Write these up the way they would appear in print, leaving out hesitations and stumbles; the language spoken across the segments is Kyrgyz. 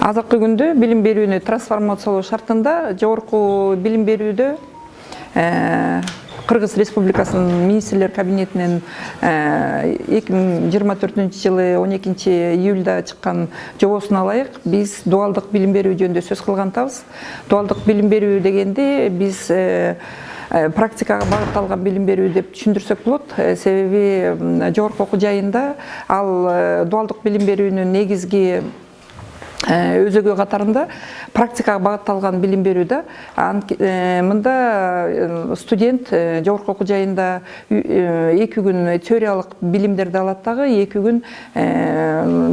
Азыркы күндө билим берүүнү трансформациялоо шартында жогорку билим берүүдө Кыргыз Республикасынын министрлер кабинетинен 2024-жылы 12 июлда чыккан жобосуна ылайык биз дуалдык билим берүү жөнүндө сөз кылган атабыз. Дуалдык билим берүү дегенди биз практикага багытталган билим берүү деп түшүндүрсөк болот. Себеби жогорку окуу жайында ал дуалдык билим берүүнүн негизги өзөгү катарында практикага багытталган билим берүүдө. Мында студент жогорку окуу жайында 2 күн теориялык билимдерди алат дагы, 2 күн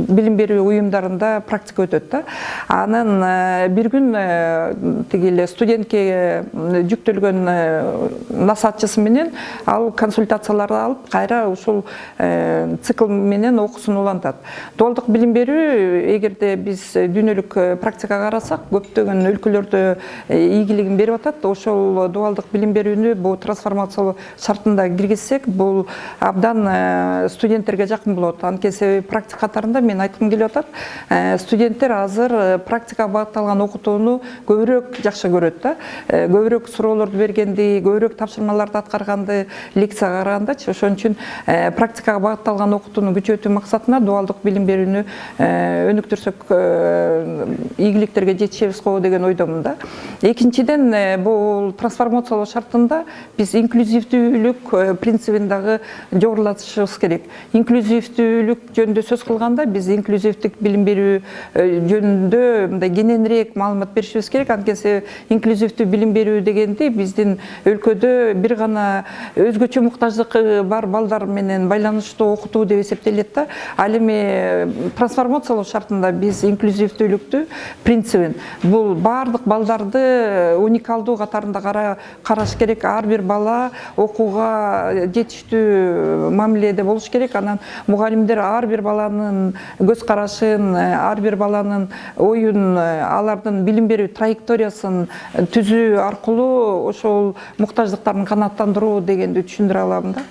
билим берүү уюмдарында практика өтөт да. Анан бир күн тиги эле студентке жүктөлгөн насаатчысы менен ал консультацияларды алып, кайра ушул цикл менен окуусун улантат. Дуалдык билим берүү эгерде биз дүйнөлүк практикага карасак, көптөгөн өлкөлөрдө ийгилигин берип атат. Ошол дуалдык билим берүүнү бул трансформациялоо шартында киргизсек, бул абдан студенттерге жакын болот. Анткени практика катарында мен айткым келип атат, студенттер азыр практикага багытталган окутууну көбүрөөк жакшы көрөт да. Көбүрөөк суроолорду бергенди, көбүрөөк тапшырмаларды аткарганды лекцияга карагандачы. Ошон үчүн практикага багытталган окутууну күчөтүү максатында дуалдык билим берүүнү өнүктүрсөк ийгиликтерге жетишебиз го деген ойдомун да. Экинчиден, бул трансформациялоо шартында биз инклюзивдүүлүк принцибин дагы жогорулатышыбыз керек. Инклюзивдүүлүк жөнүндө сөз кылганда биз инклюзивдик билим берүү жөнүндө мындай кененирээк маалымат беришибиз керек. Анткени инклюзивдүү билим берүү дегенди биздин өлкөдө бир гана өзгөчө муктаждыгы бар балдар менен байланыштуу окутуу деп эсептелет да. Ал эми трансформациялоо шартында биз инклюзивдүүлүктү принцибин бул бардык балдарды уникалдуу катарында караш керек. Ар бир бала окууга жетиштүү мамиледе болуш керек. Анан мугалимдер ар бир баланын көз карашын, ар бир баланын оюн, алардын билим берүү траекториясын түзүү аркылуу ошол муктаждыктарын канааттандыруу дегенди түшүндүрө алам да.